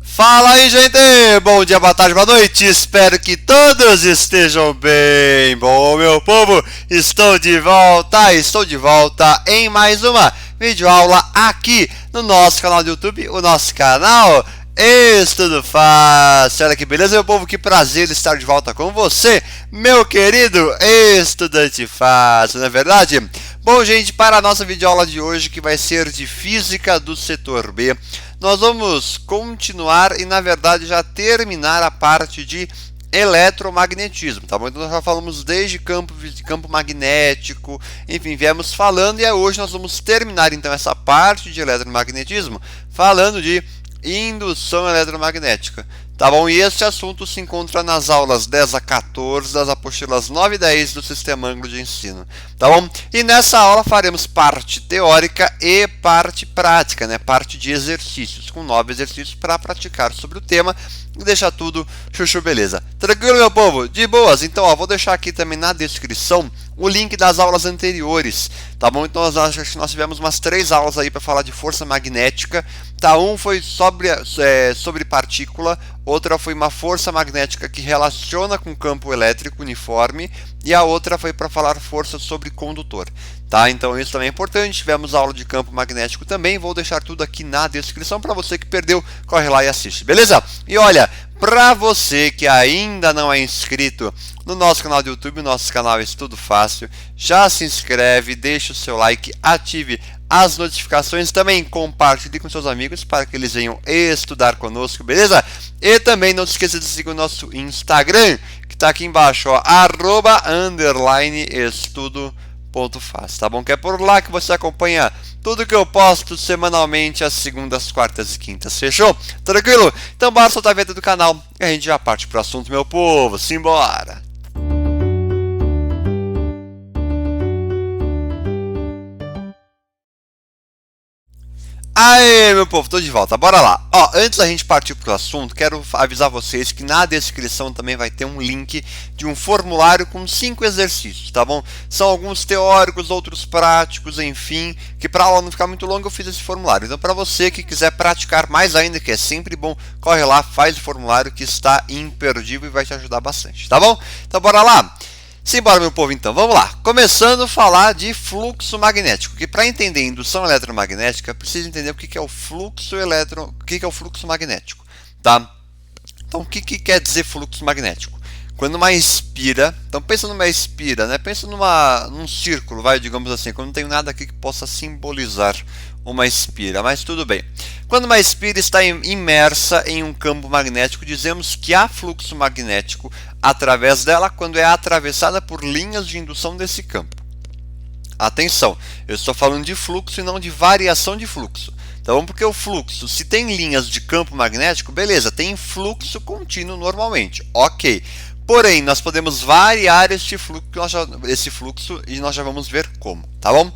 Fala aí, gente! Bom dia, boa tarde, boa noite! Espero que todos estejam bem! Bom, meu povo, estou de volta em mais uma videoaula aqui no nosso canal do YouTube, o nosso canal Estudo Fácil. Olha que beleza, meu povo, que prazer estar de volta com você, meu querido estudante fácil, não é verdade? Bom, gente, para a nossa videoaula de hoje, que vai ser de Física do Setor B, nós vamos continuar e, na verdade, já terminar a parte de eletromagnetismo, tá bom? Então, nós já falamos desde campo magnético, enfim, viemos falando, e hoje nós vamos terminar, então, essa parte de eletromagnetismo falando de indução eletromagnética. Tá bom? E este assunto se encontra nas aulas 10 a 14 das apostilas 9 e 10 do Sistema Anglo de Ensino. Tá bom? E nessa aula faremos parte teórica e parte prática, né? Parte de exercícios, com 9 exercícios para praticar sobre o tema e deixar tudo chuchu beleza. Tranquilo, meu povo? De boas? Então, ó, vou deixar aqui também na descrição o link das aulas anteriores, tá bom? Então nós tivemos umas 3 aulas aí para falar de força magnética, tá? Um foi sobre partícula, outra foi uma força magnética que relaciona com campo elétrico uniforme, e a outra foi para falar força sobre condutor, tá? Então isso também é importante. Tivemos aula de campo magnético também, vou deixar tudo aqui na descrição para você que perdeu, corre lá e assiste, beleza? E olha, para você que ainda não é inscrito no nosso canal do YouTube, o nosso canal Estudo Fácil, já se inscreve, deixa o seu like, ative as notificações, também compartilhe com seus amigos para que eles venham estudar conosco, beleza? E também não se esqueça de seguir o nosso Instagram, que está aqui embaixo, ó, @estudo.fácil, tá bom? Que é por lá que você acompanha tudo que eu posto semanalmente às segundas, quartas e quintas, fechou? Tranquilo? Então bora soltar a vinheta do canal e a gente já parte pro assunto, meu povo, simbora! Aê, meu povo, tô de volta, bora lá. Ó, antes da gente partir pro assunto, quero avisar vocês que na descrição também vai ter um link de um formulário com 5 exercícios, tá bom? São alguns teóricos, outros práticos, enfim, que pra aula não ficar muito longa eu fiz esse formulário. Então, para você que quiser praticar mais ainda, que é sempre bom, corre lá, faz o formulário que está imperdível e vai te ajudar bastante, tá bom? Então, bora lá. Simbora, meu povo, então, vamos lá. Começando a falar de fluxo magnético, que para entender indução eletromagnética, precisa entender o que é o fluxo magnético, tá? Então, o que quer dizer fluxo magnético? Quando uma espira, então pensa numa espira, né? Pensa num círculo, digamos assim, quando não tem nada aqui que possa simbolizar uma espira, mas tudo bem. Quando uma espira está imersa em um campo magnético, dizemos que há fluxo magnético através dela quando é atravessada por linhas de indução desse campo. Atenção, eu estou falando de fluxo e não de variação de fluxo. Então, porque o fluxo, se tem linhas de campo magnético, beleza, tem fluxo contínuo normalmente, ok. Porém, nós podemos variar este fluxo e nós já vamos ver como, tá bom?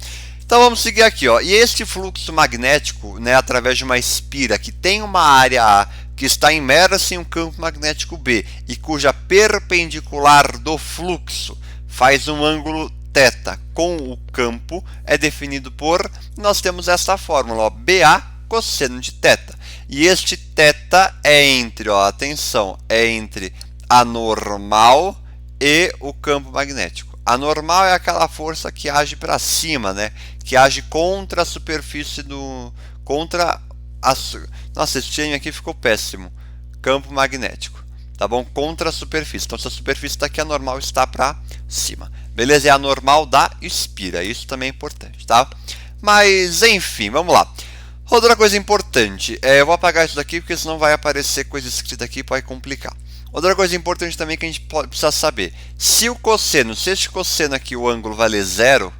Então vamos seguir aqui, ó. E este fluxo magnético, né, através de uma espira que tem uma área A que está imersa em um campo magnético B e cuja perpendicular do fluxo faz um ângulo θ com o campo, é definido por, nós temos esta fórmula, ó, BA cosseno de θ. E este θ é entre, ó, atenção, é entre a normal e o campo magnético. A normal é aquela força que age para cima, né? Que age contra a superfície do... Nossa, esse time aqui ficou péssimo. Campo magnético, tá bom? Contra a superfície. Então, se a superfície está aqui, a normal está para cima. Beleza? É a normal da espira. Isso também é importante, tá? Mas, enfim, vamos lá. Outra coisa importante. Eu vou apagar isso daqui, porque senão vai aparecer coisa escrita aqui e pode complicar. Outra coisa importante também que a gente precisa saber, se este cosseno aqui, o ângulo vale 0,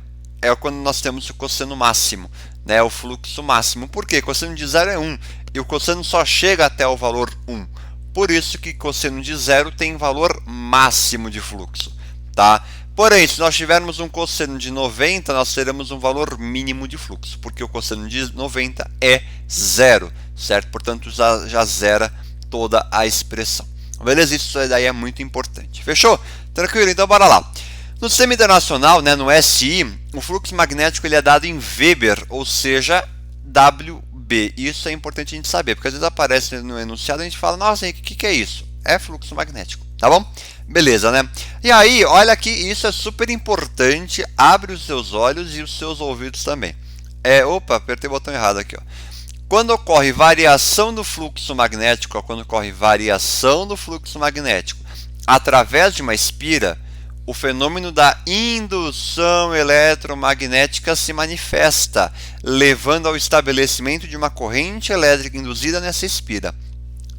é quando nós temos o cosseno máximo, né, o fluxo máximo. Por quê? Cosseno de 0 é 1, e o cosseno só chega até o valor 1. Por isso que cosseno de 0 tem valor máximo de fluxo, tá? Porém, se nós tivermos um cosseno de 90, nós teremos um valor mínimo de fluxo, porque o cosseno de 90 é 0, certo? Portanto, já zera toda a expressão. Beleza? Isso daí é muito importante. Fechou? Tranquilo? Então, bora lá. No sistema internacional, né, no SI, o fluxo magnético ele é dado em Weber, ou seja, WB B. Isso é importante a gente saber, porque às vezes aparece no enunciado e a gente fala, nossa, Henrique, o que é isso? É fluxo magnético, tá bom? Beleza, né? E aí, olha aqui, isso é super importante, abre os seus olhos e os seus ouvidos também. Opa, apertei o botão errado aqui, ó. Quando ocorre variação do fluxo magnético, através de uma espira, o fenômeno da indução eletromagnética se manifesta, levando ao estabelecimento de uma corrente elétrica induzida nessa espira.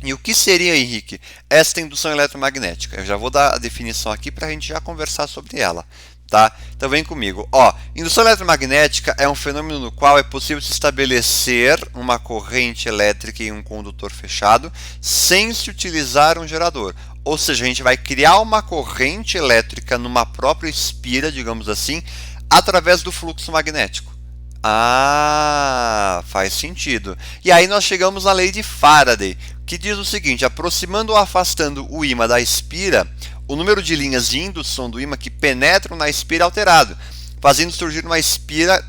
E o que seria, Henrique, esta indução eletromagnética? Eu já vou dar a definição aqui para a gente já conversar sobre ela. Tá? Então vem comigo. Indução eletromagnética é um fenômeno no qual é possível se estabelecer uma corrente elétrica em um condutor fechado sem se utilizar um gerador. Ou seja, a gente vai criar uma corrente elétrica numa própria espira, digamos assim, através do fluxo magnético. Faz sentido. E aí nós chegamos na lei de Faraday, que diz o seguinte: aproximando ou afastando o ímã da espira, o número de linhas de indução do ímã que penetram na espira é alterado, fazendo surgir na espira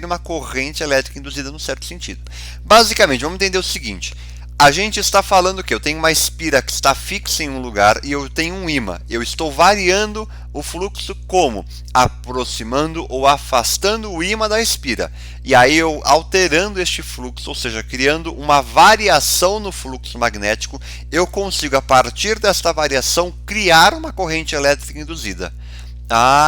uma corrente elétrica induzida num certo sentido. Basicamente, vamos entender o seguinte: a gente está falando que eu tenho uma espira que está fixa em um lugar e eu tenho um ímã. Eu estou variando o fluxo como? Aproximando ou afastando o ímã da espira. E aí eu alterando este fluxo, ou seja, criando uma variação no fluxo magnético, eu consigo, a partir desta variação, criar uma corrente elétrica induzida.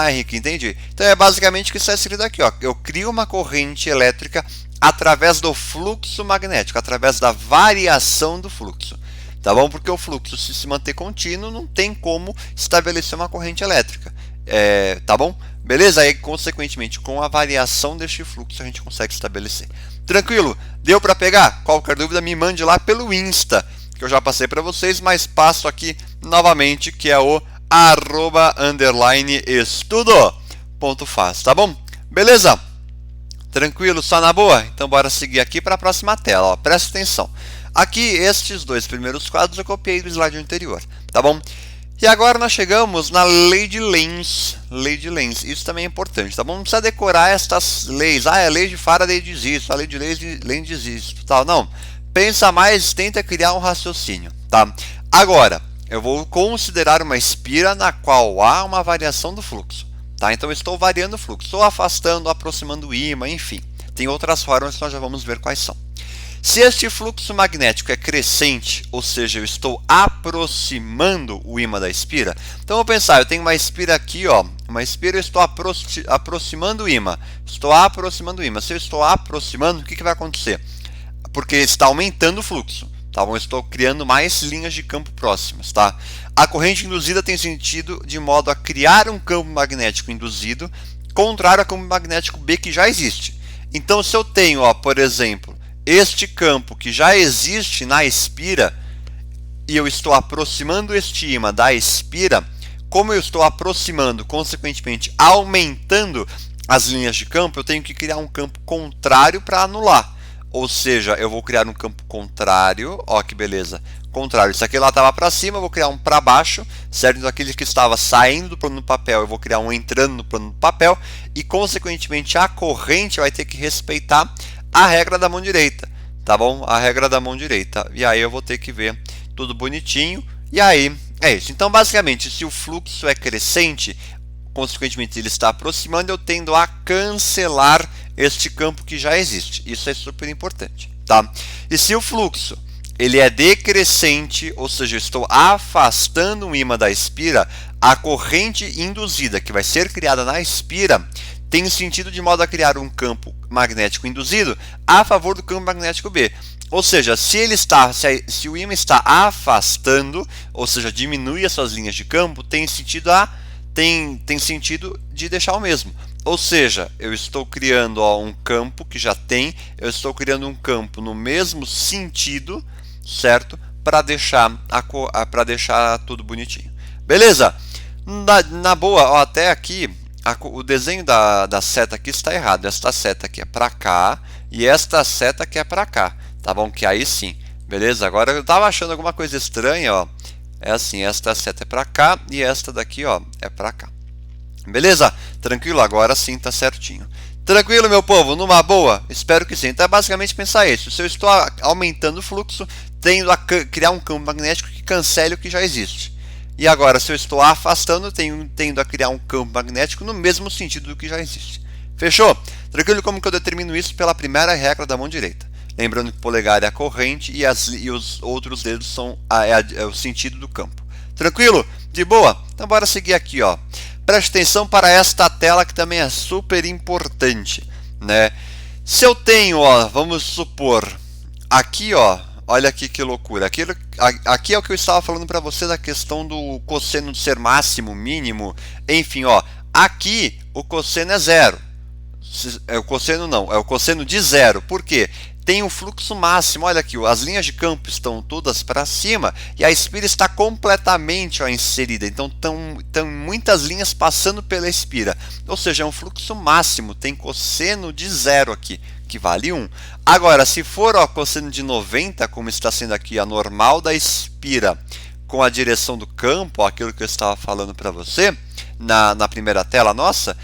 Henrique, entendi. Então é basicamente o que está escrito aqui, ó. Eu crio uma corrente elétrica através do fluxo magnético, através da variação do fluxo. Tá bom? Porque o fluxo, se manter contínuo, não tem como estabelecer uma corrente elétrica. Tá bom? Beleza? Aí, consequentemente, com a variação deste fluxo, a gente consegue estabelecer. Tranquilo? Deu para pegar? Qualquer dúvida, me mande lá pelo Insta, que eu já passei para vocês, mas passo aqui novamente, que é o @estudo.faz, tá bom? Beleza? Tranquilo, só na boa? Então bora seguir aqui para a próxima tela, ó. Presta atenção. Aqui, estes dois primeiros quadros eu copiei do slide anterior, tá bom? E agora nós chegamos na lei de Lenz. Lei de Lenz, isso também é importante, tá bom? Não precisa decorar estas leis. A lei de Faraday diz isso, a lei de Lenz diz isso, tal. Não, pensa mais, tenta criar um raciocínio, tá? Agora, eu vou considerar uma espira na qual há uma variação do fluxo. Tá? Então eu estou variando o fluxo, estou afastando, aproximando o ímã, enfim. Tem outras formas que nós já vamos ver quais são. Se este fluxo magnético é crescente, ou seja, eu estou aproximando o ímã da espira, então eu vou pensar, eu tenho uma espira aqui, ó, uma espira, eu estou aproximando o ímã. Estou aproximando o ímã. Se eu estou aproximando, o que vai acontecer? Porque está aumentando o fluxo. Tá bom? Eu estou criando mais linhas de campo próximas, tá? A corrente induzida tem sentido de modo a criar um campo magnético induzido contrário ao campo magnético B que já existe. Então, se eu tenho, ó, por exemplo, este campo que já existe na espira e eu estou aproximando este ímã da espira, como eu estou aproximando, consequentemente aumentando as linhas de campo, eu tenho que criar um campo contrário para anular. Ou seja, eu vou criar um campo contrário, ó que beleza, contrário. Isso aqui lá estava para cima, eu vou criar um para baixo, certo? Então aquele que estava saindo do plano do papel, eu vou criar um entrando no plano do papel e, consequentemente, a corrente vai ter que respeitar a regra da mão direita, tá bom? A regra da mão direita. E aí eu vou ter que ver tudo bonitinho e aí é isso. Então, basicamente, se o fluxo é crescente, consequentemente ele está aproximando, eu tendo a cancelar este campo que já existe. Isso é super importante, tá? E se o fluxo ele é decrescente, ou seja, eu estou afastando o ímã da espira, a corrente induzida que vai ser criada na espira tem sentido de modo a criar um campo magnético induzido a favor do campo magnético B. Ou seja, se o ímã está afastando, ou seja, diminui as suas linhas de campo, tem sentido de deixar o mesmo. Ou seja, eu estou criando um campo que já tem, eu estou criando um campo no mesmo sentido, certo? Para deixar tudo bonitinho. Beleza? Na boa, ó, até aqui, o desenho da seta aqui está errado. Esta seta aqui é para cá e esta seta aqui é para cá. Tá bom? Que aí sim. Beleza? Agora eu estava achando alguma coisa estranha, ó. É assim, esta seta é para cá e esta daqui, ó, é para cá. Beleza? Tranquilo? Agora sim está certinho. Tranquilo, meu povo? Numa boa? Espero que sim. Então é basicamente pensar isso. Se eu estou aumentando o fluxo, tendo a criar um campo magnético que cancele o que já existe. E agora, se eu estou afastando, tendo a criar um campo magnético no mesmo sentido do que já existe. Fechou? Tranquilo? Como que eu determino isso? Pela primeira regra da mão direita. Lembrando que o polegar é a corrente e os outros dedos são o sentido do campo. Tranquilo? De boa? Então bora seguir aqui, ó. Preste atenção para esta tela que também é super importante, né? Se eu tenho, ó, vamos supor, aqui, ó, olha aqui que loucura. Aqui é o que eu estava falando para você da questão do cosseno de ser máximo, mínimo, enfim, ó. Aqui o cosseno é zero. É o cosseno não, é o cosseno de zero. Por quê? Tem um fluxo máximo, olha aqui, as linhas de campo estão todas para cima e a espira está completamente, ó, inserida, então estão muitas linhas passando pela espira, ou seja, é um fluxo máximo, tem cosseno de zero aqui, que vale 1. Agora, se for, ó, cosseno de 90, como está sendo aqui a normal da espira com a direção do campo, ó, aquilo que eu estava falando para você na primeira tela nossa,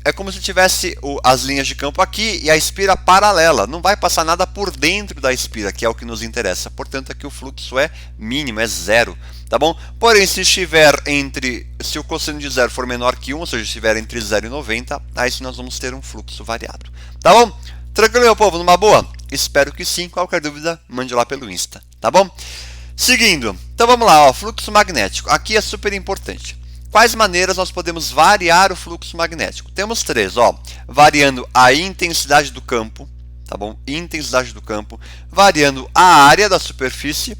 é como se tivesse as linhas de campo aqui e a espira paralela. Não vai passar nada por dentro da espira, que é o que nos interessa. Portanto, aqui o fluxo é mínimo, é zero. Tá bom? Porém, se o cosseno de zero for menor que 1, ou seja, estiver entre 0 e 90, aí sim nós vamos ter um fluxo variado. Tá bom? Tranquilo, meu povo? Numa boa? Espero que sim. Qualquer dúvida, mande lá pelo Insta. Tá bom? Seguindo. Então vamos lá, ó, fluxo magnético. Aqui é super importante. Quais maneiras nós podemos variar o fluxo magnético? Temos 3, ó, variando a intensidade do campo, tá bom? Intensidade do campo, variando a área da superfície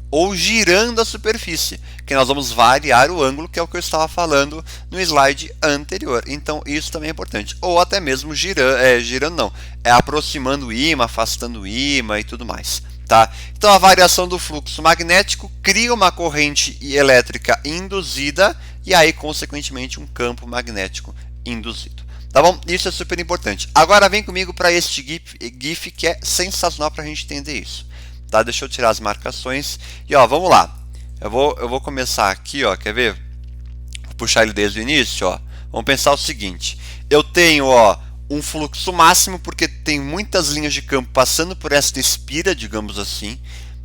ou girando a superfície, que nós vamos variar o ângulo, que é o que eu estava falando no slide anterior. Então isso também é importante. Ou até mesmo girando não, aproximando o ímã, afastando o ímã e tudo mais. Tá? Então a variação do fluxo magnético cria uma corrente elétrica induzida e aí consequentemente um campo magnético induzido. Tá bom? Isso é super importante. Agora vem comigo para este GIF que é sensacional para a gente entender isso. Tá? Deixa eu tirar as marcações e ó, vamos lá. Eu vou começar aqui, ó, quer ver? Vou puxar ele desde o início, ó. Vamos pensar o seguinte. Eu tenho, ó, um fluxo máximo porque tem muitas linhas de campo passando por esta espira, digamos assim,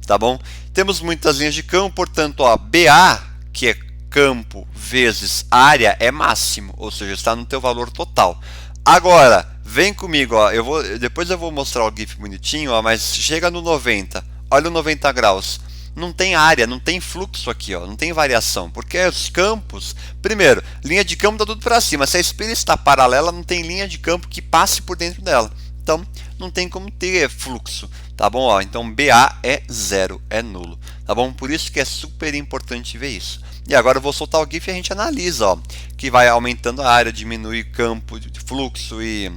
tá bom? Temos muitas linhas de campo, portanto, ó, BA, que é campo vezes área, é máximo, ou seja, está no teu valor total. Agora, vem comigo, ó, depois eu vou mostrar o GIF bonitinho, ó, mas chega no 90, olha o 90 graus. Não tem área, não tem fluxo aqui, ó, não tem variação, porque os campos, primeiro, linha de campo está tudo para cima, se a espira está paralela, não tem linha de campo que passe por dentro dela, então não tem como ter fluxo, tá bom? Ó, então BA é zero, é nulo, tá bom? Por isso que é super importante ver isso. E agora eu vou soltar o GIF e a gente analisa, ó, que vai aumentando a área, diminui o campo de fluxo e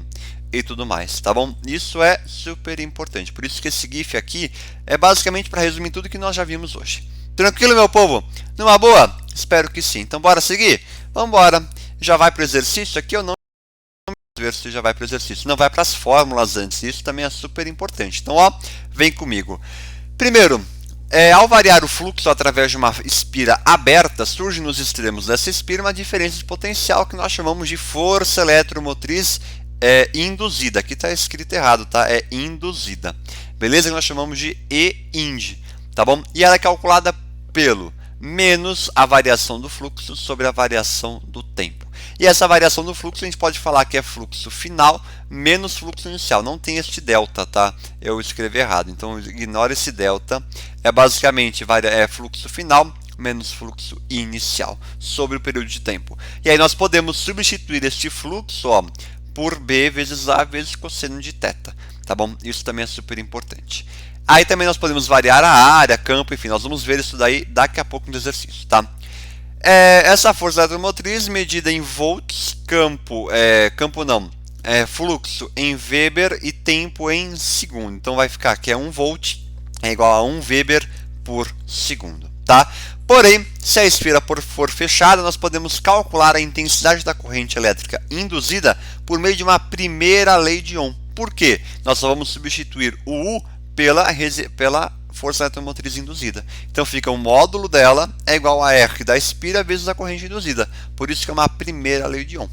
tudo mais, tá bom? Isso é super importante, por isso que esse GIF aqui é basicamente para resumir tudo que nós já vimos hoje. Tranquilo, meu povo? Numa boa? Espero que sim. Então bora seguir? Vamos embora. Já vai para o exercício aqui ou não? Você já vai para o exercício. Não vai para as fórmulas antes, isso também é super importante. Então, ó, vem comigo. Primeiro, ao variar o fluxo através de uma espira aberta, surge nos extremos dessa espira uma diferença de potencial que nós chamamos de força eletromotriz induzida. Aqui está escrito errado, tá? É induzida. Beleza? Que nós chamamos de E-ind, tá bom? E ela é calculada pelo menos a variação do fluxo sobre a variação do tempo. E essa variação do fluxo a gente pode falar que é fluxo final menos fluxo inicial. Não tem este delta, tá? Eu escrevi errado, então ignora esse delta. É basicamente fluxo final menos fluxo inicial sobre o período de tempo. E aí nós podemos substituir este fluxo, ó, por B vezes A vezes cosseno de θ, tá bom? Isso também é super importante. Aí também nós podemos variar a área, campo, enfim, nós vamos ver isso daí daqui a pouco no exercício, tá? Essa força eletromotriz medida em volts, fluxo em Weber e tempo em segundo. Então vai ficar que 1 volt é igual a 1 Weber por segundo, tá? Porém, se a espira for fechada, nós podemos calcular a intensidade da corrente elétrica induzida por meio de uma primeira lei de Ohm. Por quê? Nós só vamos substituir o U pela força eletromotriz induzida. Então fica o módulo dela é igual a R da espira vezes a corrente induzida. Por isso que é uma primeira lei de Ohm.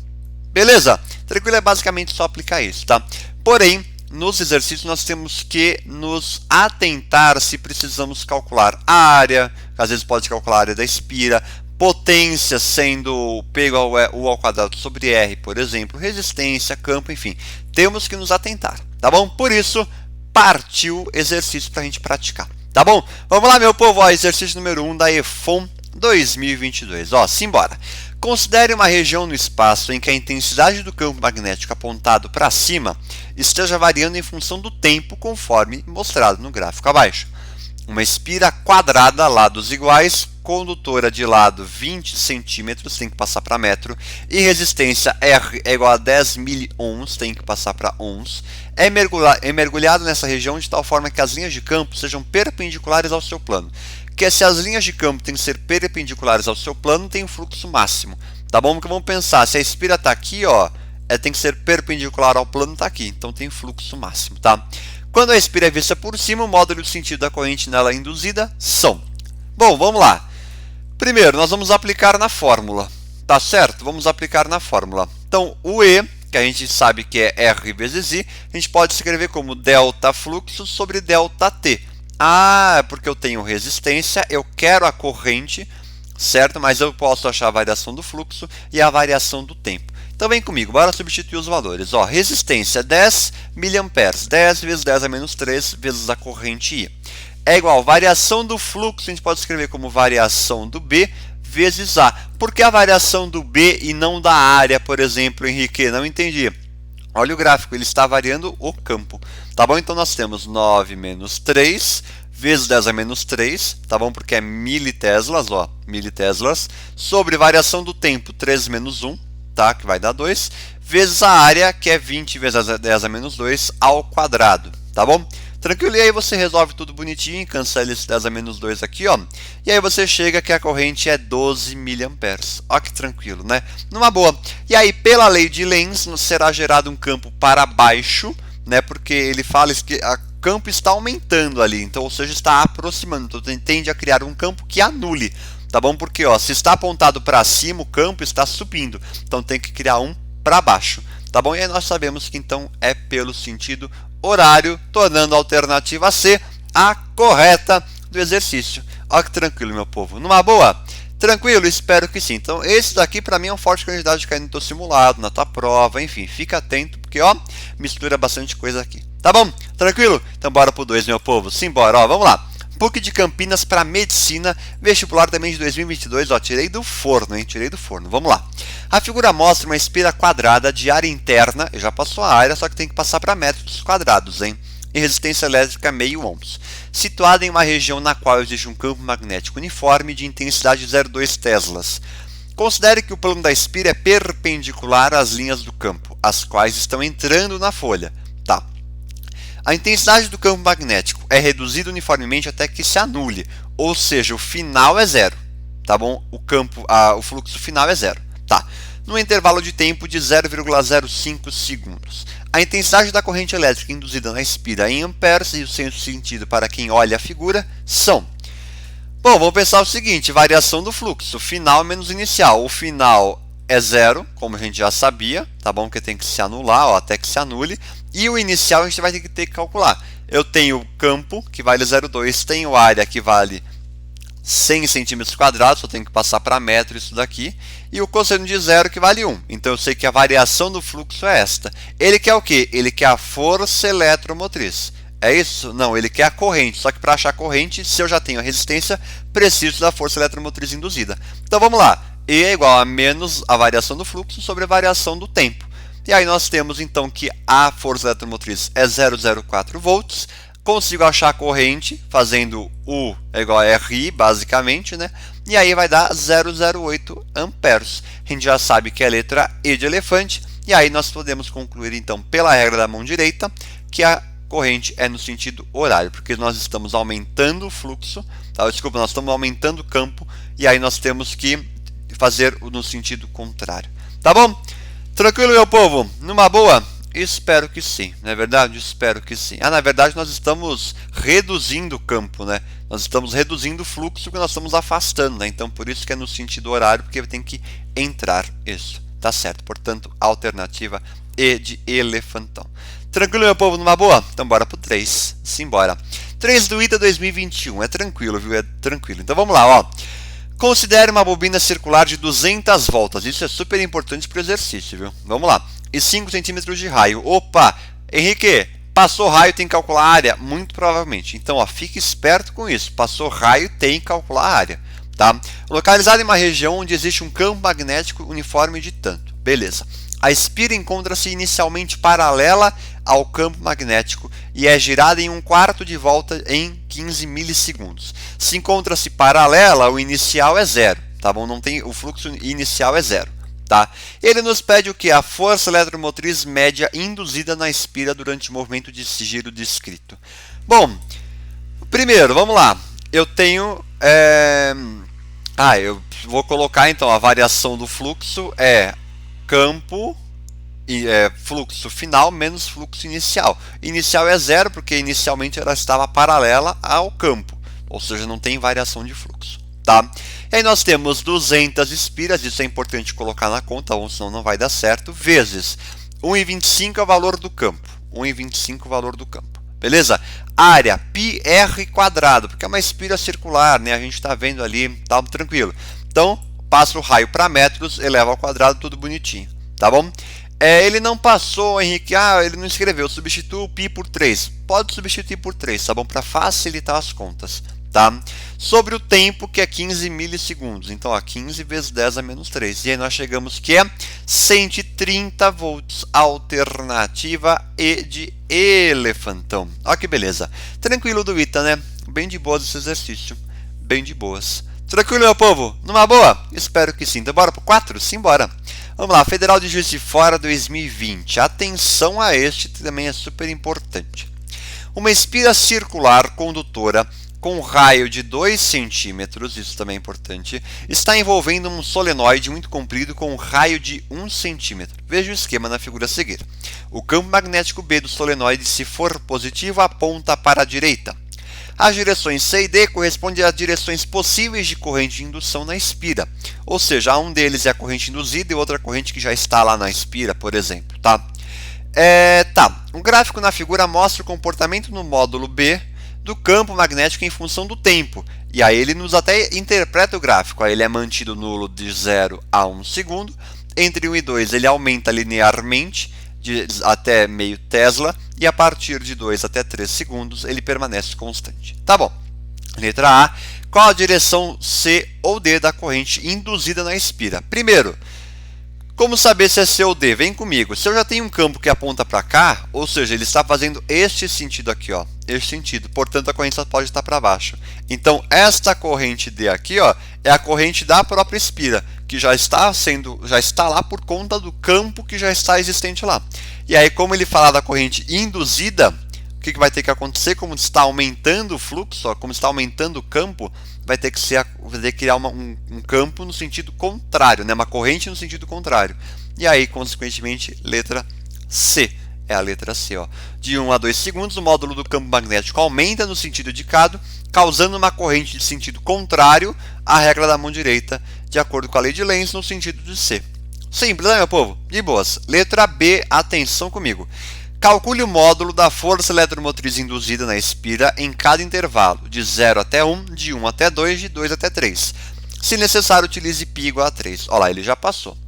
Beleza? Tranquilo? É basicamente só aplicar isso, tá? Porém, nos exercícios nós temos que nos atentar se precisamos calcular a área, às vezes pode calcular a área da espira, potência sendo P igual U ao quadrado sobre R, por exemplo, resistência, campo, enfim. Temos que nos atentar, tá bom? Por isso, partiu exercício para a gente praticar, tá bom? Vamos lá, meu povo, ó, exercício número 1 da EFON 2022, ó, simbora. Considere uma região no espaço em que a intensidade do campo magnético apontado para cima esteja variando em função do tempo, conforme mostrado no gráfico abaixo. Uma espira quadrada, lados iguais, condutora de lado 20 centímetros, tem que passar para metro, e resistência R é igual a 10 miliohms, tem que passar para ohms, é mergulhado nessa região de tal forma que as linhas de campo sejam perpendiculares ao seu plano. Que se as linhas de campo têm que ser perpendiculares ao seu plano, tem um fluxo máximo, tá bom? Porque vamos pensar, se a espira está aqui, ó, tem que ser perpendicular ao plano, está aqui, então tem fluxo máximo, tá? Quando a espira é vista por cima, o módulo e o sentido da corrente nela induzida são. Bom, vamos lá. Primeiro, nós vamos aplicar na fórmula, tá certo? Vamos aplicar na fórmula. Então, o E, que a gente sabe que é R vezes I, a gente pode escrever como delta fluxo sobre delta T. Ah, porque eu tenho resistência, eu quero a corrente, certo? Mas eu posso achar a variação do fluxo e a variação do tempo. Então vem comigo, bora substituir os valores. Ó, resistência 10 mA, 10 vezes 10 a menos 3 vezes a corrente I. É igual a variação do fluxo, a gente pode escrever como variação do B vezes A. Por que a variação do B e não da área, por exemplo, Henrique? Não entendi. Olha o gráfico, ele está variando o campo. Tá bom? Então nós temos 9 menos 3 vezes 10 a menos 3, tá bom? Porque é militeslas, ó, militeslas, sobre variação do tempo 3 menos 1, tá? Que vai dar 2, vezes a área, que é 20 vezes 10 a menos 2 ao quadrado, tá bom? Tranquilo? E aí você resolve tudo bonitinho, cancela esse 10 a menos 2 aqui, ó. E aí você chega que a corrente é 12 mA. Ó que tranquilo, né? Numa boa. E aí, pela lei de Lenz, será gerado um campo para baixo, né? Porque ele fala que o campo está aumentando ali, então, ou seja, está aproximando. Então, tende a criar um campo que anule, tá bom? Porque, ó, se está apontado para cima, o campo está subindo. Então, tem que criar um para baixo, tá bom? E aí nós sabemos que, então, é pelo sentido horário, tornando a alternativa C a correta do exercício. Olha que tranquilo, meu povo. Numa boa? Tranquilo? Espero que sim. Então, esse daqui para mim é um forte candidato de cair no teu simulado, na tua prova, enfim, fica atento, porque, ó, mistura bastante coisa aqui. Tá bom? Tranquilo? Então, bora pro 2, meu povo. Simbora, ó, vamos lá. PUC de Campinas para Medicina, vestibular também de 2022, ó, tirei do forno, hein? Tirei do forno. Vamos lá. A figura mostra uma espira quadrada de área interna, já passou a área, só que tem que passar para metros quadrados, hein? E resistência elétrica meio ohms, situada em uma região na qual existe um campo magnético uniforme de intensidade 0,2 teslas. Considere que o plano da espira é perpendicular às linhas do campo, as quais estão entrando na folha. Tá. A intensidade do campo magnético é reduzida uniformemente até que se anule, ou seja, o final é zero, tá bom? O fluxo final é zero, tá? No intervalo de tempo de 0,05 segundos. A intensidade da corrente elétrica induzida na espira em amperes e o senso de sentido para quem olha a figura são. Bom, vamos pensar o seguinte, variação do fluxo, final menos inicial. O final é zero, como a gente já sabia, tá bom? Que tem que se anular, ó, até que se anule. E o inicial a gente vai ter que calcular. Eu tenho campo, que vale 0,2, tenho área, que vale 100 centímetros quadrados, só tenho que passar para metro isso daqui. E o cosseno de zero, que vale 1. Então eu sei que a variação do fluxo é esta. Ele quer o quê? Ele quer a força eletromotriz. É isso? Não, ele quer a corrente. Só que para achar a corrente, se eu já tenho a resistência, preciso da força eletromotriz induzida. Então vamos lá. E é igual a menos a variação do fluxo sobre a variação do tempo. E aí nós temos então que a força eletromotriz é 0,04 volts. Consigo achar a corrente fazendo U é igual a RI, basicamente, né? E aí vai dar 0,08 amperes. A gente já sabe que é a letra E de elefante. E aí nós podemos concluir então pela regra da mão direita que a corrente é no sentido horário, porque nós estamos aumentando o fluxo, tá? Desculpa, nós estamos aumentando o campo e aí nós temos que fazer no sentido contrário. Tá bom? Tranquilo, meu povo? Numa boa? Espero que sim, não é verdade? Espero que sim. Na verdade nós estamos reduzindo o campo, né? Nós estamos reduzindo o fluxo que nós estamos afastando, né? Então por isso que é no sentido horário, porque tem que entrar isso. Tá certo? Portanto, a alternativa E de elefantão. Tranquilo, meu povo, numa boa? Então bora pro 3. Simbora. 3 do ITA 2021. É tranquilo, viu? É tranquilo. Então vamos lá, ó. Considere uma bobina circular de 200 voltas. Isso é super importante para o exercício, viu? Vamos lá. E 5 centímetros de raio. Opa! Henrique, passou raio, tem que calcular a área? Muito provavelmente. Então, ó, fique esperto com isso. Passou raio, tem que calcular a área. Tá? Localizado em uma região onde existe um campo magnético uniforme de tanto. Beleza. A espira encontra-se inicialmente paralela ao campo magnético e é girada em 1/4 de volta em 15 milissegundos. Se encontra-se paralela, o inicial é zero, tá bom? Não tem, o fluxo inicial é zero, tá? Ele nos pede o que? A força eletromotriz média induzida na espira durante o movimento de giro descrito. Bom, primeiro, vamos lá. Eu tenho... eu vou colocar então a variação do fluxo é campo... fluxo final menos fluxo inicial. Inicial é zero porque inicialmente ela estava paralela ao campo, ou seja, não tem variação de fluxo, tá? E aí nós temos 200 espiras, isso é importante colocar na conta, ou senão não vai dar certo, vezes 1,25 é o valor do campo, 1,25 é o valor do campo, beleza? Área πr quadrado, porque é uma espira circular, né? A gente está vendo ali, tá tranquilo. Então, passa o raio para metros, eleva ao quadrado, tudo bonitinho, tá bom? Ele não passou, Henrique, ele não escreveu, substitua o π por 3. Pode substituir por 3, tá bom? Para facilitar as contas, tá? Sobre o tempo, que é 15 milissegundos. Então, ó, 15 vezes 10 a menos 3. E aí nós chegamos que é 130 volts, alternativa E de elefantão. Ó que beleza. Tranquilo do ITA, né? Bem de boas esse exercício. Bem de boas. Tranquilo, meu povo? Numa boa? Espero que sim. Então, bora pro 4? Simbora. Vamos lá, Federal de Juiz de Fora 2020. Atenção a este, também é super importante. Uma espira circular condutora com raio de 2 centímetros, isso também é importante, está envolvendo um solenoide muito comprido com um raio de 1 centímetro. Veja o esquema na figura a seguir. O campo magnético B do solenoide, se for positivo, aponta para a direita. As direções C e D correspondem às direções possíveis de corrente de indução na espira. Ou seja, um deles é a corrente induzida e outra corrente que já está lá na espira, por exemplo. Tá? Um gráfico na figura mostra o comportamento no módulo B do campo magnético em função do tempo. E aí ele nos até interpreta o gráfico. Aí ele é mantido nulo de 0 a 1 segundo. Entre 1 e 2 ele aumenta linearmente até meio Tesla, e a partir de 2 até 3 segundos ele permanece constante. Tá bom. Letra A. Qual a direção C ou D da corrente induzida na espira? Primeiro, como saber se é C ou D? Vem comigo. Se eu já tenho um campo que aponta para cá, ou seja, ele está fazendo este sentido aqui, ó, este sentido, portanto a corrente só pode estar para baixo. Então esta corrente D aqui, ó, é a corrente da própria espira, que já está lá por conta do campo que já está existente lá. E aí, como ele fala da corrente induzida, o que vai ter que acontecer? Como está aumentando o fluxo, ó, como está aumentando o campo, vai ter que criar um campo no sentido contrário, né? Uma corrente no sentido contrário. E aí, consequentemente, letra C. É a letra C. Ó. De 1 a 2 segundos, o módulo do campo magnético aumenta no sentido indicado, causando uma corrente de sentido contrário à regra da mão direita, de acordo com a lei de Lenz, no sentido de C. Simples, né, meu povo? De boas. Letra B, atenção comigo. Calcule o módulo da força eletromotriz induzida na espira em cada intervalo, de 0 até 1, de 1 até 2, de 2 até 3. Se necessário, utilize π igual a 3. Olha lá, ele já passou.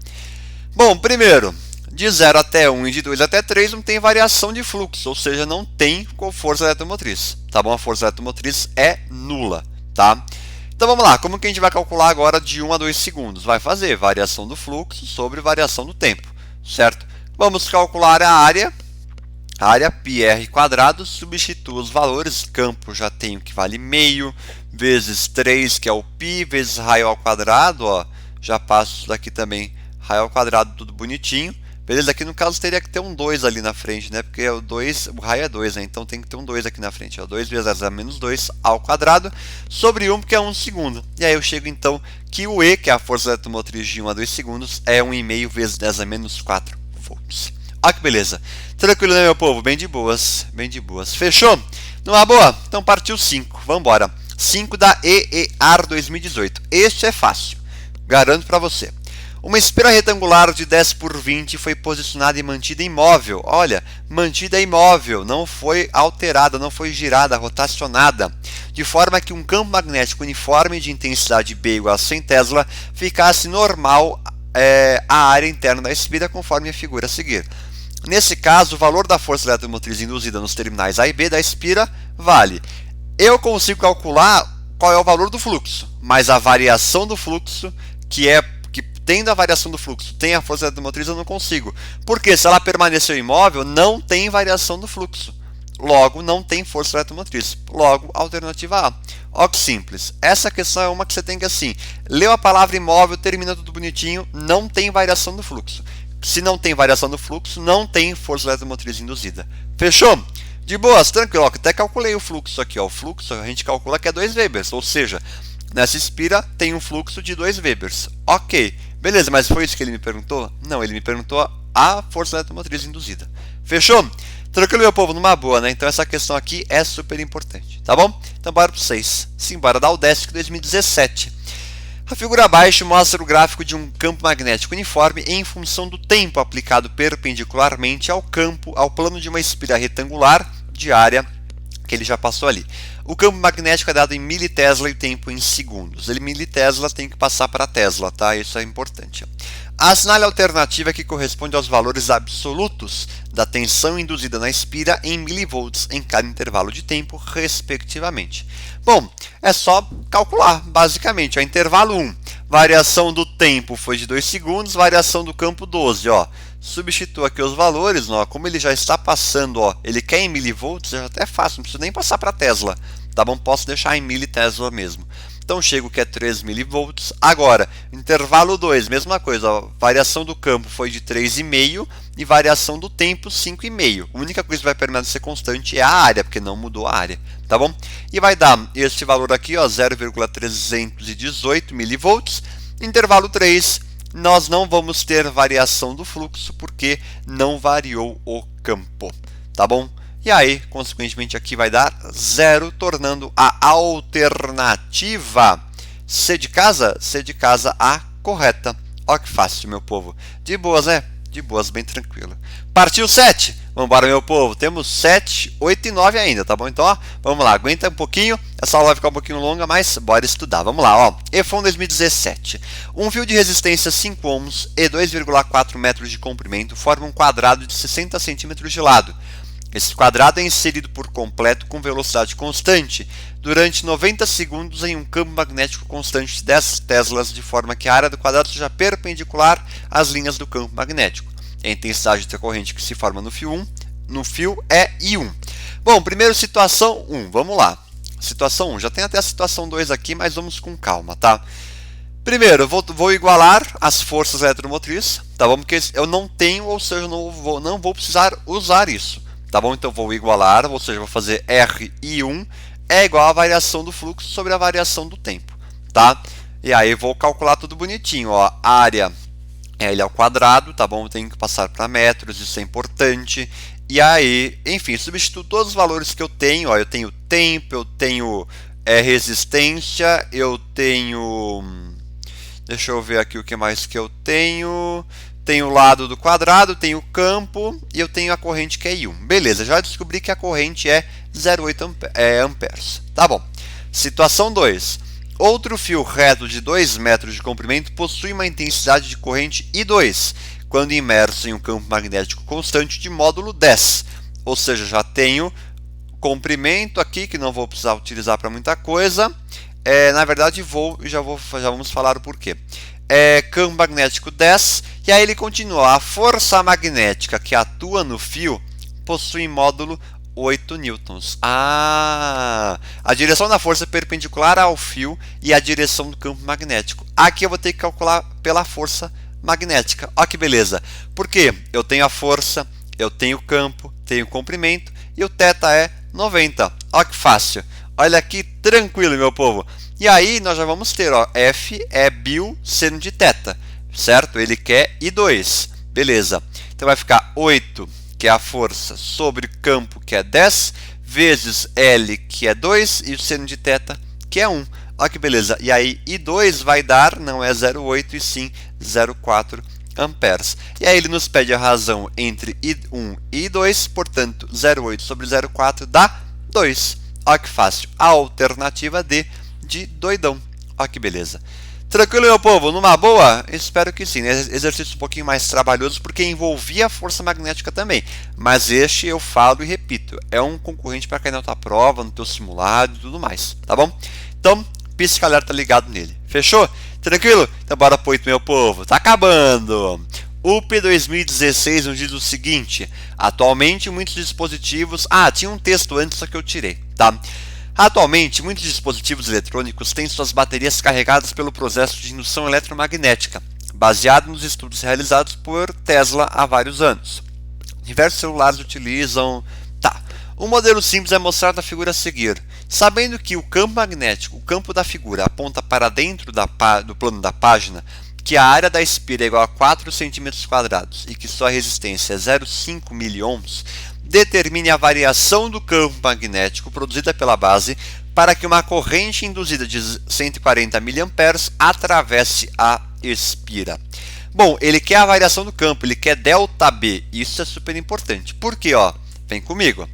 Bom, primeiro, de 0 até 1 e de 2 até 3 não tem variação de fluxo, ou seja, não tem força eletromotriz. Tá bom? A força eletromotriz é nula, tá? Então vamos lá, como que a gente vai calcular agora de 1 a 2 segundos? Vai fazer variação do fluxo sobre variação do tempo, certo? Vamos calcular a área πr quadrado, substitua os valores, campo já tenho que vale meio, vezes 3, que é o π, vezes raio ao quadrado, ó, já passo isso daqui também, raio ao quadrado, tudo bonitinho. Beleza? Aqui no caso teria que ter um 2 ali na frente, né? Porque o raio é 2, né? Então tem que ter um 2 aqui na frente. Ó. 2 vezes 10 a menos 2 ao quadrado sobre 1, que é 1 segundo. E aí eu chego então que o E, que é a força eletromotriz de 1 a 2 segundos, é 1,5 vezes 10 a menos 4 volts. Olha que beleza. Tranquilo, né, meu povo? Bem de boas. Bem de boas. Fechou? Numa boa? Então partiu 5. Vamos embora. 5 da EEAR 2018. Este é fácil. Garanto para você. Uma espira retangular de 10 por 20 foi posicionada e mantida imóvel. Olha, mantida imóvel, não foi alterada, não foi girada, rotacionada, de forma que um campo magnético uniforme de intensidade B igual a 100 Tesla ficasse normal a área interna da espira, conforme a figura a seguir. Nesse caso, o valor da força eletromotriz induzida nos terminais A e B da espira vale. Eu consigo calcular qual é o valor do fluxo, mas a variação do fluxo, que tendo a variação do fluxo, tem a força eletromotriz, eu não consigo. Porque se ela permaneceu imóvel, não tem variação do fluxo. Logo, não tem força eletromotriz. Logo, alternativa A. Ó que simples. Essa questão é uma que você tem que assim, leu a palavra imóvel, termina tudo bonitinho, não tem variação do fluxo. Se não tem variação do fluxo, não tem força eletromotriz induzida. Fechou? De boas, tranquilo. Ó, até calculei o fluxo aqui. Ó. O fluxo a gente calcula que é 2 Webers, ou seja, nessa espira tem um fluxo de 2 Webers. Ok, beleza, mas foi isso que ele me perguntou? Não, ele me perguntou a força eletromotriz induzida. Fechou? Tranquilo, meu povo, numa boa, né? Então essa questão aqui é super importante, tá bom? Então bora pro 6. Simbora da UDESC 2017. A figura abaixo mostra o gráfico de um campo magnético uniforme em função do tempo aplicado perpendicularmente ao plano de uma espira retangular de área que ele já passou ali. O campo magnético é dado em militesla e o tempo em segundos. Ele militesla tem que passar para Tesla, tá? Isso é importante. Assinale a alternativa que corresponde aos valores absolutos da tensão induzida na espira em milivolts em cada intervalo de tempo, respectivamente. Bom, é só calcular, basicamente. Ó, intervalo 1, variação do tempo foi de 2 segundos, variação do campo 12. Ó. Substitua aqui os valores, ó, como ele já está passando, ó, ele quer em milivolts, já até é fácil, não preciso nem passar para Tesla. Tá bom? Posso deixar em militesla mesmo. Então chego que é 3 milivolts. Agora, intervalo 2, mesma coisa. Ó, variação do campo foi de 3,5 e variação do tempo 5,5. A única coisa que vai permanecer constante é a área, porque não mudou a área. Tá bom? E vai dar este valor aqui, 0,318 milivolts. Intervalo 3, nós não vamos ter variação do fluxo, porque não variou o campo. Tá bom? E aí, consequentemente, aqui vai dar 0, tornando a alternativa C de casa a correta. Ó que fácil, meu povo. De boas, né? De boas, bem tranquilo. Partiu 7. Vamos embora, meu povo. Temos 7, 8 e 9 ainda, tá bom? Então, ó, vamos lá. Aguenta um pouquinho. Essa aula vai ficar um pouquinho longa, mas bora estudar. Vamos lá, ó. EFON 2017. Um fio de resistência 5 ohms e 2,4 metros de comprimento forma um quadrado de 60 centímetros de lado. Esse quadrado é inserido por completo com velocidade constante durante 90 segundos em um campo magnético constante de 10 teslas, de forma que a área do quadrado seja perpendicular às linhas do campo magnético. A intensidade da corrente que se forma no fio é I1. Bom, primeiro situação 1, vamos lá. Situação 1, já tem até a situação 2 aqui, mas vamos com calma, tá? Primeiro, eu vou igualar as forças eletromotrizes, tá bom? Porque eu não tenho, ou seja, eu não vou precisar usar isso. Tá bom? Então vou igualar, ou seja, vou fazer RI1 é igual a variação do fluxo sobre a variação do tempo, tá? E aí vou calcular tudo bonitinho, ó. A área é L ao quadrado, tá bom? Eu tenho que passar para metros, isso é importante. E aí, enfim, substituo todos os valores que eu tenho, ó. Eu tenho tempo, eu tenho resistência, eu tenho... Deixa eu ver aqui o que mais que eu tenho... Tenho o lado do quadrado, tenho o campo e eu tenho a corrente que é I1. Beleza, já descobri que a corrente é 0,8 amperes. Tá bom. Situação 2. Outro fio reto de 2 metros de comprimento possui uma intensidade de corrente I2, quando imerso em um campo magnético constante de módulo 10. Ou seja, já tenho comprimento aqui, que não vou precisar utilizar para muita coisa. Na verdade, já vamos falar o porquê. Campo magnético 10, e aí ele continua. A força magnética que atua no fio possui módulo 8 newtons. A direção da força é perpendicular ao fio e a direção do campo magnético. Aqui eu vou ter que calcular pela força magnética. Olha que beleza. Porque eu tenho a força, eu tenho o campo, tenho o comprimento e o θ é 90. Olha que fácil. Olha aqui, tranquilo, meu povo. E aí nós já vamos ter, ó, F é bio seno de θ, certo? Ele quer I2, beleza. Então vai ficar 8, que é a força, sobre campo, que é 10, vezes L, que é 2, e o seno de θ, que é 1. Olha que beleza. E aí I2 vai dar, não é 0,8 e sim 0,4 amperes. E aí ele nos pede a razão entre I1 e I2, portanto 0,8 sobre 0,4 dá 2. Olha que fácil. A alternativa D de doidão. Olha que beleza. Tranquilo, meu povo? Numa boa? Espero que sim. Exercício um pouquinho mais trabalhoso porque envolvia a força magnética também. Mas este eu falo e repito, é um concorrente para cair na tua prova, no teu simulado e tudo mais, tá bom? Então, pisca-alerta ligado nele. Fechou? Tranquilo? Então bora pro 8, meu povo. Tá acabando! UP 2016 nos diz o seguinte: atualmente muitos dispositivos... tinha um texto antes, só que eu tirei, tá? Atualmente, muitos dispositivos eletrônicos têm suas baterias carregadas pelo processo de indução eletromagnética, baseado nos estudos realizados por Tesla há vários anos. Diversos celulares utilizam... O modelo simples é mostrado na figura a seguir. Sabendo que o campo magnético, o campo da figura, aponta para dentro do plano da página, que a área da espira é igual a 4 cm² e que sua resistência é 0,5 miliohms, determine a variação do campo magnético produzida pela base para que uma corrente induzida de 140 mA atravesse a espira. Bom, ele quer a variação do campo, ele quer ΔB, isso é super importante. Por quê? Vem comigo.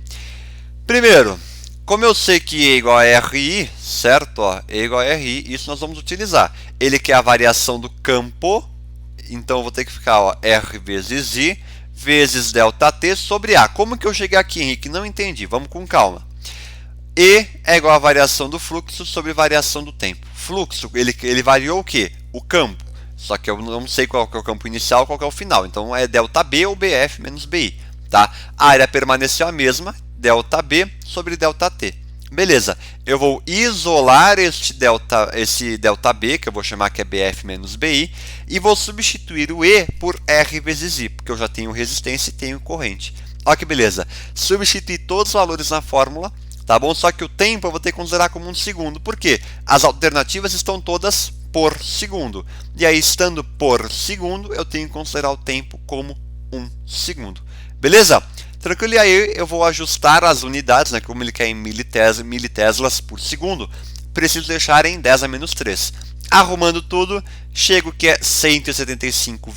Primeiro, como eu sei que E igual a RI, certo? E igual a RI, isso nós vamos utilizar. Ele quer a variação do campo, então eu vou ter que ficar R vezes I, vezes ΔT sobre A. Como que eu cheguei aqui, Henrique? Não entendi, vamos com calma. E é igual a variação do fluxo sobre variação do tempo. Fluxo, ele variou o quê? O campo. Só que eu não sei qual que é o campo inicial, qual que é o final. Então é ΔB ou BF menos BI. Tá? A área permaneceu a mesma, ΔB sobre ΔT. Beleza, eu vou isolar esse ΔB, que eu vou chamar que é BF menos BI, e vou substituir o E por R vezes I, porque eu já tenho resistência e tenho corrente. Olha que beleza, substituir todos os valores na fórmula, tá bom? Só que o tempo eu vou ter que considerar como um segundo, porque as alternativas estão todas por segundo. E aí, estando por segundo, eu tenho que considerar o tempo como 1 segundo. Beleza? Tranquilo, e aí eu vou ajustar as unidades, né, como ele quer em militeslas por segundo, preciso deixar em 10 a menos 3. Arrumando tudo, chego que é 175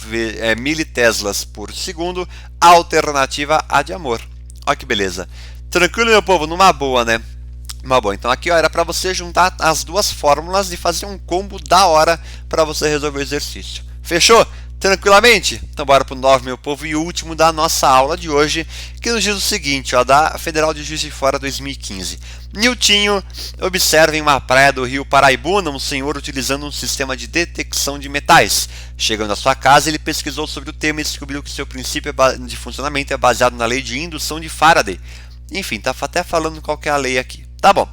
militeslas por segundo, alternativa A de amor. Olha que beleza. Tranquilo, meu povo? Numa boa, né? Uma boa. Então aqui era para você juntar as duas fórmulas e fazer um combo da hora para você resolver o exercício. Fechou? Tranquilamente? Então bora pro 9, meu povo, e último da nossa aula de hoje, que nos diz o seguinte, da Federal de Juiz de Fora 2015. Niltinho observa em uma praia do rio Paraibuna um senhor utilizando um sistema de detecção de metais. Chegando à sua casa, ele pesquisou sobre o tema e descobriu que seu princípio de funcionamento é baseado na lei de indução de Faraday. Enfim, tá até falando qual que é a lei aqui. Tá bom.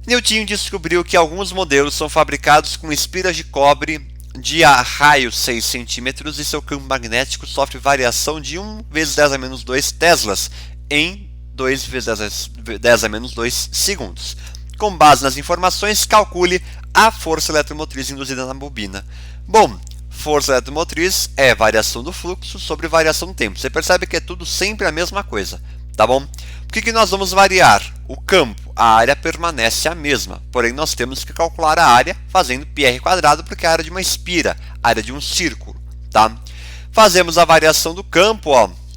Niltinho descobriu que alguns modelos são fabricados com espiras de cobre de raio 6 centímetros e seu campo magnético sofre variação de 1 vezes 10 a menos 2 teslas em 2 vezes 10 a menos 2 segundos. Com base nas informações, calcule a força eletromotriz induzida na bobina. Bom, força eletromotriz é variação do fluxo sobre variação do tempo. Você percebe que é tudo sempre a mesma coisa, tá bom? O que nós vamos variar? O campo, a área permanece a mesma, porém nós temos que calcular a área fazendo πr², porque é a área de uma espira, a área de um círculo, tá? Fazemos a variação do campo,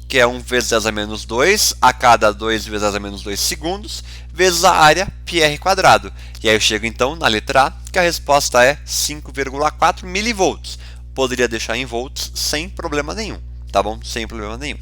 que é 1 vezes 10 a menos 2 a cada 2 vezes 10 a menos 2 segundos, vezes a área πr². E aí eu chego então na letra A, que a resposta é 5,4 milivolts. Poderia deixar em volts sem problema nenhum, tá bom? Sem problema nenhum.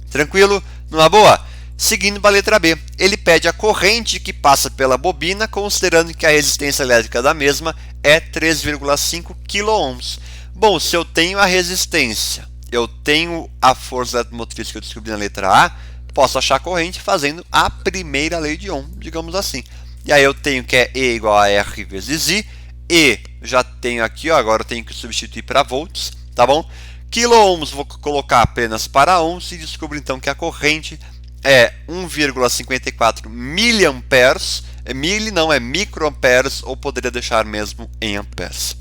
Tranquilo? Numa boa? Seguindo para a letra B, ele pede a corrente que passa pela bobina, considerando que a resistência elétrica da mesma é 3,5 kΩ. Bom, se eu tenho a resistência, eu tenho a força eletromotriz que eu descobri na letra A, posso achar a corrente fazendo a primeira lei de Ohm, digamos assim. E aí eu tenho que é E igual a R vezes I, E já tenho aqui, agora eu tenho que substituir para volts, tá bom? Quiloohms vou colocar apenas para ohms e descubro então que a corrente é 1,54 miliamperes, não é microamperes, ou poderia deixar mesmo em amperes.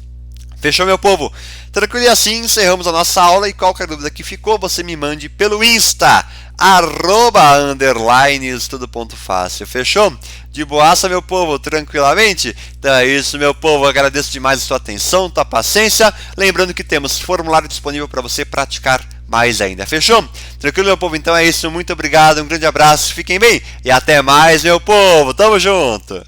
Fechou, meu povo? Tranquilo, e assim encerramos a nossa aula, e qualquer dúvida que ficou, você me mande pelo Insta, @_estudo.fácil. Fechou? De boaça, meu povo, tranquilamente? Então é isso, meu povo, agradeço demais a sua atenção, tua paciência, lembrando que temos formulário disponível para você praticar mais ainda. Fechou? Tranquilo, meu povo? Então é isso, muito obrigado, um grande abraço, fiquem bem e até mais, meu povo, tamo junto!